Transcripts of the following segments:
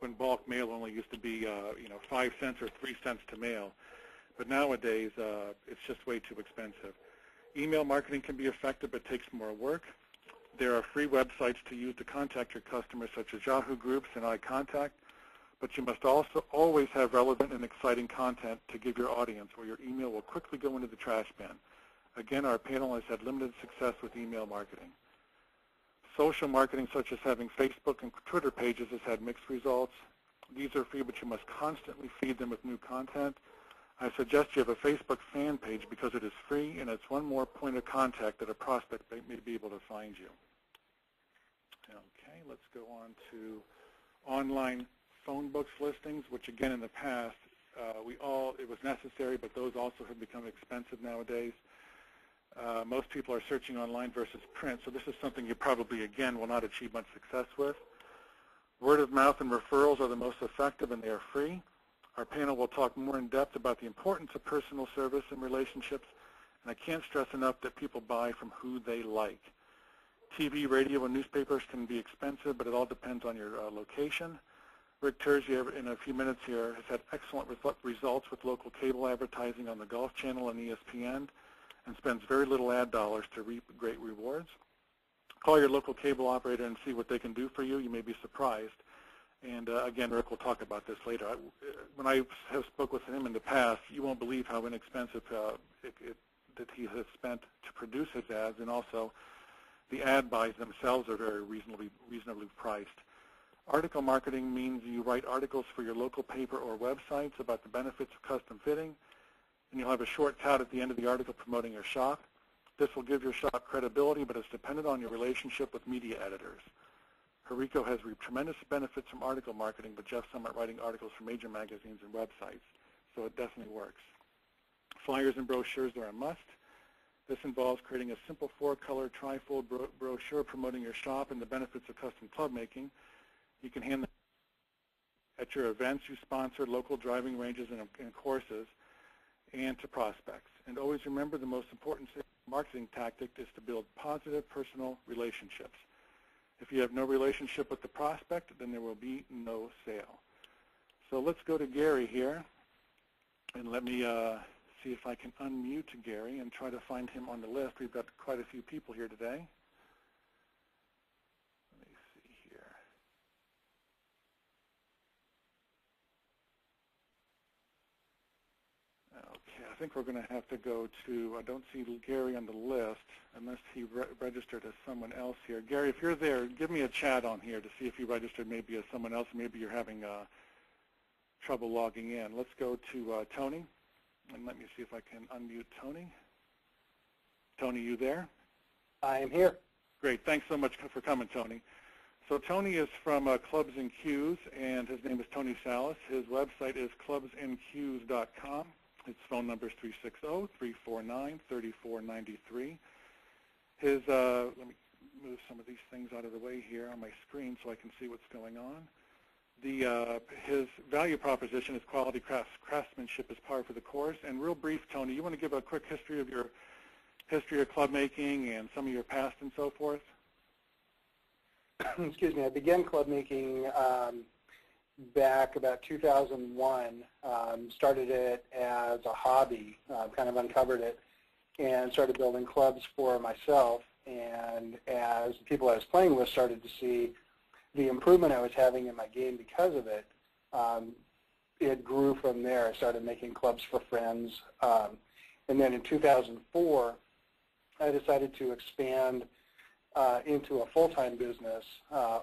when bulk mail only used to be 5 cents or 3 cents to mail. But nowadays, it's just way too expensive. Email marketing can be effective, but takes more work. There are free websites to use to contact your customers, such as Yahoo Groups and iContact, but you must also always have relevant and exciting content to give your audience, or your email will quickly go into the trash bin. Again, our panel has had limited success with email marketing. Social marketing, such as having Facebook and Twitter pages, has had mixed results. These are free, but you must constantly feed them with new content. I suggest you have a Facebook fan page because it is free, and it's one more point of contact that a prospect may be able to find you. Okay, let's go on to online phone books listings, which again in the past it was necessary, but those also have become expensive nowadays. Most people are searching online versus print, so this is something you probably again will not achieve much success with. Word of mouth and referrals are the most effective, and they are free. Our panel will talk more in depth about the importance of personal service and relationships, and I can't stress enough that people buy from who they like. TV, radio, and newspapers can be expensive, but it all depends on your location. Rick Terzier, in a few minutes here, has had excellent results with local cable advertising on the Golf Channel and ESPN, and spends very little ad dollars to reap great rewards. Call your local cable operator and see what they can do for you. You may be surprised. And again, Rick will talk about this later. When I have spoke with him in the past, you won't believe how inexpensive that he has spent to produce his ads, and also the ad buys themselves are very reasonably priced. Article marketing means you write articles for your local paper or websites about the benefits of custom fitting, and you'll have a short tout at the end of the article promoting your shop. This will give your shop credibility, but it's dependent on your relationship with media editors. Hireko has reaped tremendous benefits from article marketing, but Jeff's somewhat writing articles for major magazines and websites, so it definitely works. Flyers and brochures are a must. This involves creating a simple 4-color trifold brochure promoting your shop and the benefits of custom club making. You can hand them at your events you sponsor, local driving ranges and courses, and to prospects. And always remember, the most important marketing tactic is to build positive personal relationships. If you have no relationship with the prospect, then there will be no sale. So let's go to Gary here, and let me see if I can unmute Gary and try to find him on the list. We've got quite a few people here today. Let me see here. Okay, I think we're going to have to go to, I don't see Gary on the list unless he registered as someone else here. Gary, if you're there, give me a chat on here to see if you registered maybe as someone else. Maybe you're having trouble logging in. Let's go to Tony, and let me see if I can unmute Tony. Tony, you there? I am here. Great. Thanks so much for coming, Tony. So Tony is from Clubs and Qs, and his name is Tony Salas. His website is clubsandqs.com. His phone number is 360-349-3493. His, let me move some of these things out of the way here on my screen so I can see what's going on. His value proposition is quality craftsmanship is par for the course. And real brief, Tony, you want to give a quick history of your history of club making and some of your past and so forth? Excuse me. I began club making back about 2001. Started it as a hobby, kind of uncovered it, and started building clubs for myself. And as the people I was playing with started to see the improvement I was having in my game because of it, it grew from there. I started making clubs for friends. And then in 2004, I decided to expand into a full-time business,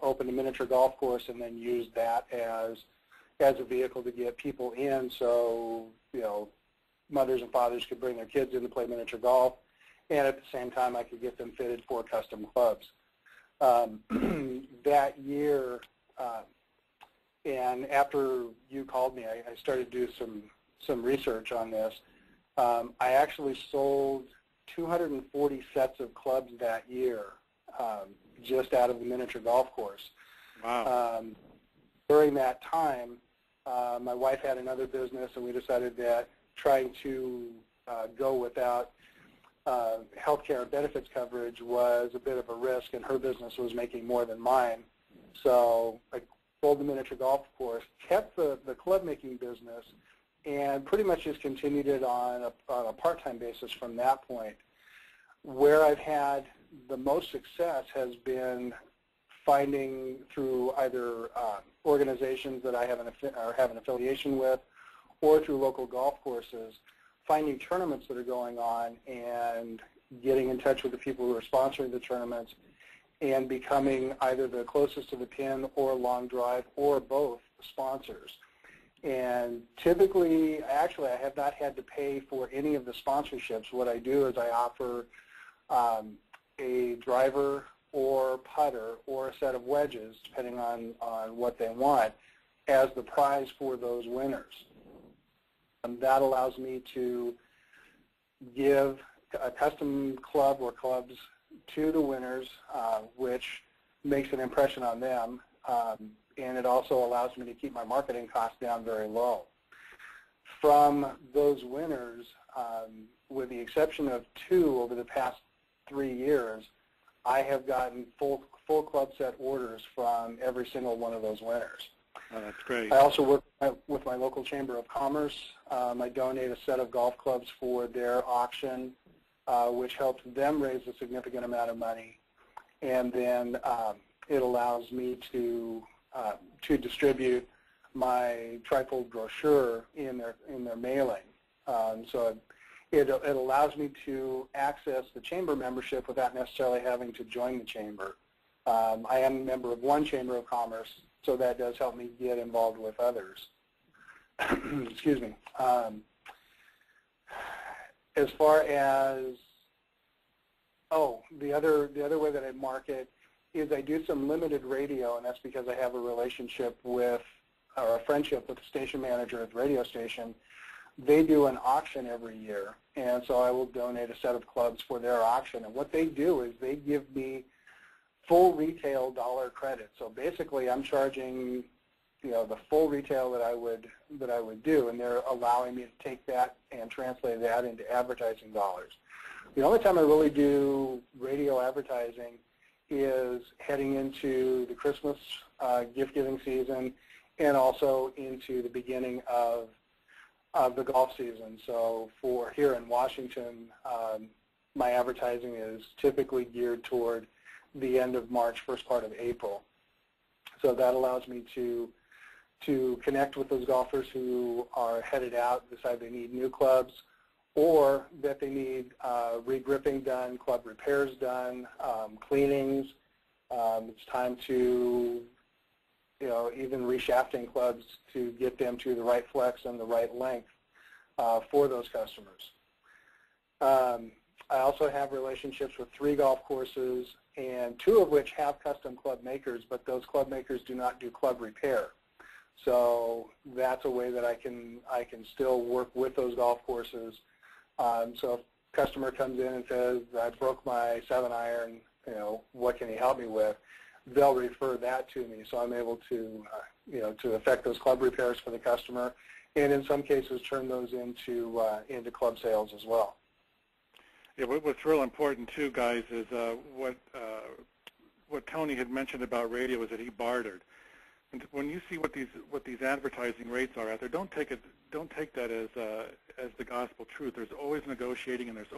opened a miniature golf course, and then used that as a vehicle to get people in, so mothers and fathers could bring their kids in to play miniature golf, and at the same time I could get them fitted for custom clubs. That year, and after you called me, I started to do some research on this. I actually sold 240 sets of clubs that year, just out of the miniature golf course. Wow. During that time, my wife had another business, and we decided that trying to go without health care and benefits coverage was a bit of a risk, and her business was making more than mine. So I build the miniature golf course, kept the club making business, and pretty much just continued it on a part-time basis from that point. Where I've had the most success has been finding through either organizations that I have an affiliation with, or through local golf courses, finding tournaments that are going on and getting in touch with the people who are sponsoring the tournaments and becoming either the closest to the pin or long drive or both sponsors. And typically, actually, I have not had to pay for any of the sponsorships. What I do is I offer a driver or putter or a set of wedges, depending on what they want, as the prize for those winners. And that allows me to give a custom club or clubs to the winners, which makes an impression on them, and it also allows me to keep my marketing costs down very low. From those winners, with the exception of 2 over the past 3 years, I have gotten full club set orders from every single one of those winners. Oh, that's great. I also work with my local Chamber of Commerce. I donate a set of golf clubs for their auction, which helps them raise a significant amount of money. And then it allows me to distribute my trifold brochure in their mailing. So it allows me to access the chamber membership without necessarily having to join the chamber. I am a member of one Chamber of Commerce, so that does help me get involved with others. Excuse me. As far as, the other way that I market is I do some limited radio, and that's because I have a relationship with, or a friendship with the station manager at the radio station. They do an auction every year, and so I will donate a set of clubs for their auction. And what they do is they give me full retail dollar credit. So basically, I'm charging, the full retail that I would do, and they're allowing me to take that and translate that into advertising dollars. The only time I really do radio advertising is heading into the Christmas gift-giving season and also into the beginning of the golf season. So for here in Washington, my advertising is typically geared toward the end of March, first part of April. So that allows me to connect with those golfers who are headed out, decide they need new clubs, or that they need re-gripping done, club repairs done, cleanings. It's time to, even reshafting clubs to get them to the right flex and the right length for those customers. I also have relationships with 3 golf courses, and 2 of which have custom club makers, but those club makers do not do club repair. So that's a way that I can still work with those golf courses. So if a customer comes in and says, I broke my 7-iron, what can you help me with? They'll refer that to me, so I'm able to, to effect those club repairs for the customer, and in some cases turn those into club sales as well. Yeah, what's real important too, guys, is what Tony had mentioned about radio is that he bartered. And when you see what these advertising rates are out there, don't take that as the gospel truth. There's always negotiating, and there's